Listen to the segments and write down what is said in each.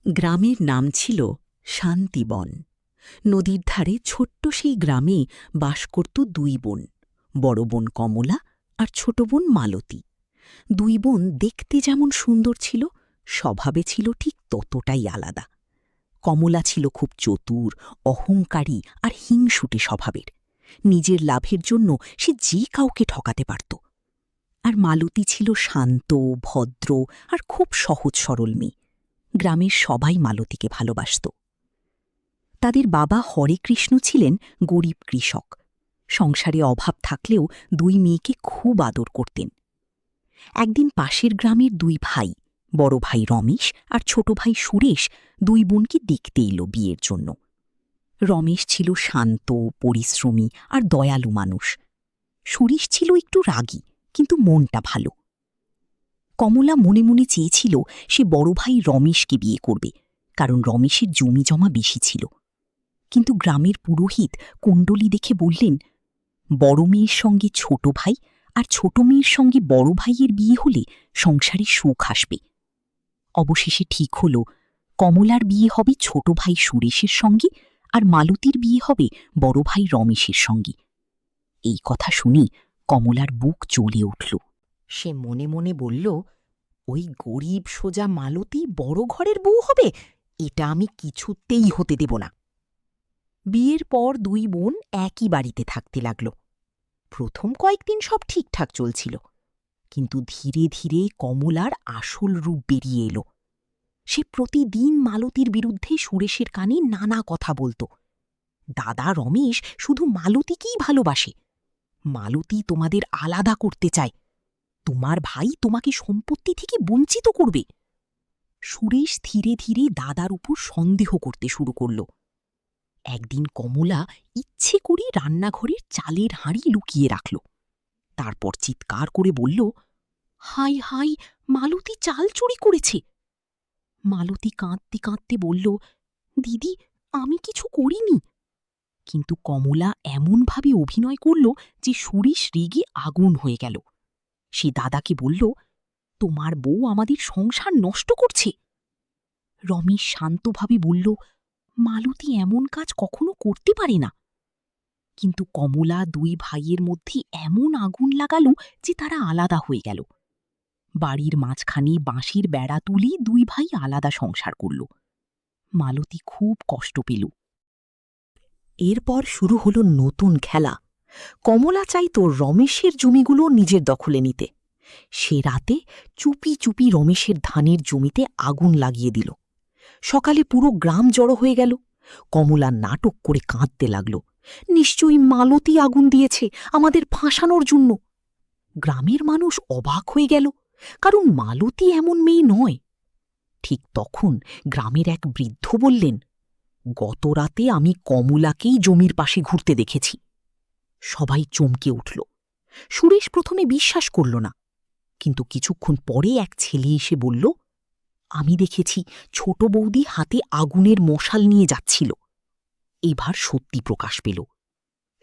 গ্রামের নাম ছিল শান্তিবন। নদীর ধারে ছোট্ট সেই গ্রামে বাস করত দুই বোন, বড় বোন কমলা আর ছোট বোন মালতী। দুই বোন দেখতে যেমন সুন্দর ছিল, স্বভাবে ছিল ঠিক ততটাই আলাদা। কমলা ছিল খুব চতুর, অহংকারী আর হিংসুটে স্বভাবের। নিজের লাভের জন্য সে যে কাউকে ঠকাতে পারত। আর মালতী ছিল শান্ত, ভদ্র আর খুব সহজ সরল মেয়ে। গ্রামের সবাই মালতীকে ভালোবাসত। তাদের বাবা হরেকৃষ্ণ ছিলেন গরিব কৃষক। সংসারে অভাব থাকলেও দুই মেয়েকে খুব আদর করতেন। একদিন পাশের গ্রামের দুই ভাই, বড় ভাই রমেশ আর ছোট ভাই সুরেশ, দুই বোনকে দেখতে এলো বিয়ের জন্য। রমেশ ছিল শান্ত, পরিশ্রমী আর দয়ালু মানুষ। সুরেশ ছিল একটু রাগী, কিন্তু মনটা ভালো। কমলা মনে মনে চেয়েছিল সে বড় ভাই রমেশকে বিয়ে করবে, কারণ রমেশের জমি জমা বেশি ছিল। কিন্তু গ্রামের পুরোহিত কুণ্ডলী দেখে বললেন, বড় মেয়ের সঙ্গে ছোট ভাই আর ছোট মেয়ের সঙ্গে বড় ভাইয়ের বিয়ে হলে সংসারে সুখ আসবে। অবশেষে ঠিক হল, কমলার বিয়ে হবে ছোট ভাই সুরেশের সঙ্গে, আর মালতীর বিয়ে হবে বড় ভাই রমেশের সঙ্গে। এই কথা শুনি কমলার বুক জ্বলে উঠল। সে মনে মনে বলল, ওই গরিব সোজা মালতী বড় ঘরের বউ হবে, এটা আমি কিছুতেই হতে দেব না। বিয়ের পর দুই বোন একই বাড়িতে থাকতে লাগল। প্রথম কয়েকদিন সব ঠিকঠাক চলছিল, কিন্তু ধীরে ধীরে কমলার আসল রূপ বেরিয়ে এলো। সে প্রতিদিন মালতীর বিরুদ্ধে সুরেশের কানে নানা কথা বলত। দাদা রমেশ শুধু মালতীকেই ভালোবাসে। মালতী তোমাদের আলাদা করতে চায়। তোমার ভাই তোমাকে সম্পত্তি থেকে বঞ্চিত করবে। সুরেশ ধীরে ধীরে দাদার উপর সন্দেহ করতে শুরু করল। একদিন কমলা ইচ্ছে করে রান্নাঘরের চালের হাঁড়ি লুকিয়ে রাখল। তারপর চিৎকার করে বলল, হাই হাই, মালতী চাল চুরি করেছে। মালতী কাঁদতে কাঁদতে বলল, দিদি, আমি কিছু করিনি। কিন্তু কমলা এমনভাবে অভিনয় করল যে সুরেশ রেগে আগুন হয়ে গেল। সে দাদাকে বলল, তোমার বউ আমাদের সংসার নষ্ট করছে। রমেশ শান্তভাবে বলল, মালতী এমন কাজ কখনো করতে পারে না। কিন্তু কমলা দুই ভাইয়ের মধ্যে এমন আগুন লাগালো যে তারা আলাদা হয়ে গেল। বাড়ির মাঝখানে বাঁশের বেড়া তুলে দুই ভাই আলাদা সংসার করল। মালতী খুব কষ্ট পেল। এরপর শুরু হলো নতুন খেলা। কমলা চাইত রমেশের জমিগুলো নিজের দখলে নিতে। সে রাতে চুপি চুপি রমেশের ধানের জমিতে আগুন লাগিয়ে দিল। সকালে পুরো গ্রাম জড়ো হয়ে গেল। কমলা নাটক করে কাঁদতে লাগল, নিশ্চয়ই মালতী আগুন দিয়েছে আমাদের ফাঁসানোর জন্য। গ্রামের মানুষ অবাক হয়ে গেল, কারণ মালতী এমন মেয়ে নয়। ঠিক তখন গ্রামের এক বৃদ্ধ বললেন, গত রাতে আমি কমলাকেই জমির পাশে ঘুরতে দেখেছি। সবাই চমকে উঠল। সুরেশ প্রথমে বিশ্বাস করল না, কিন্তু কিছুক্ষণ পরে এক ছেলে এসে বলল, আমি দেখেছি ছোট বৌদি হাতে আগুনের মশাল নিয়ে যাচ্ছিল। এবার সত্যি প্রকাশ পেল।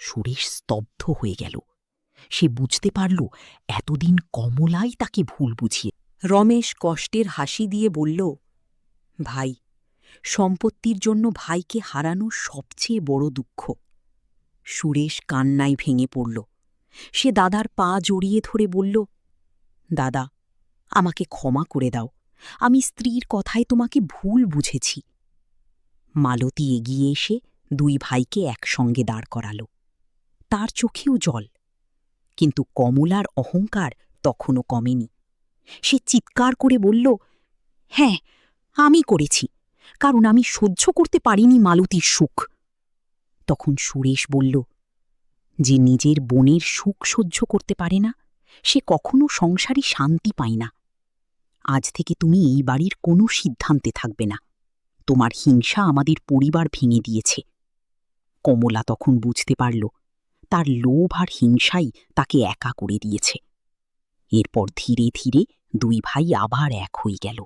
সুরেশ স্তব্ধ হয়ে গেল। সে বুঝতে পারল এতদিন কমলাই তাকে ভুল বুঝিয়ে। রমেশ কষ্টের হাসি দিয়ে বলল, ভাই, সম্পত্তির জন্য ভাইকে হারানো সবচেয়ে বড় দুঃখ। সুরেশ কান্নায় ভেঙে পড়ল। সে দাদার পা জড়িয়ে ধরে বলল, দাদা, আমাকে ক্ষমা করে দাও। আমি স্ত্রীর কথায় তোমাকে ভুল বুঝেছি। মালতী এগিয়ে এসে দুই ভাইকে একসঙ্গে দাঁড় করাল। তার চোখেও জল। কিন্তু কমলার অহংকার তখনও কমেনি। সে চিৎকার করে বলল, হ্যাঁ, আমি করেছি, কারণ আমি সহ্য করতে পারিনি মালতীর সুখ। তখন সুরেশ বলল, যে নিজের বোনের সুখ সহ্য করতে পারে না, সে কখনো সংসারে শান্তি পায় না। আজ থেকে তুমি এই বাড়ির কোনো সিদ্ধান্তে থাকবে না। তোমার হিংসা আমাদের পরিবার ভেঙে দিয়েছে। কমলা তখন বুঝতে পারল, তার লোভ আর হিংসাই তাকে একা করে দিয়েছে। এরপর ধীরে ধীরে দুই ভাই আবার এক হয়ে গেল।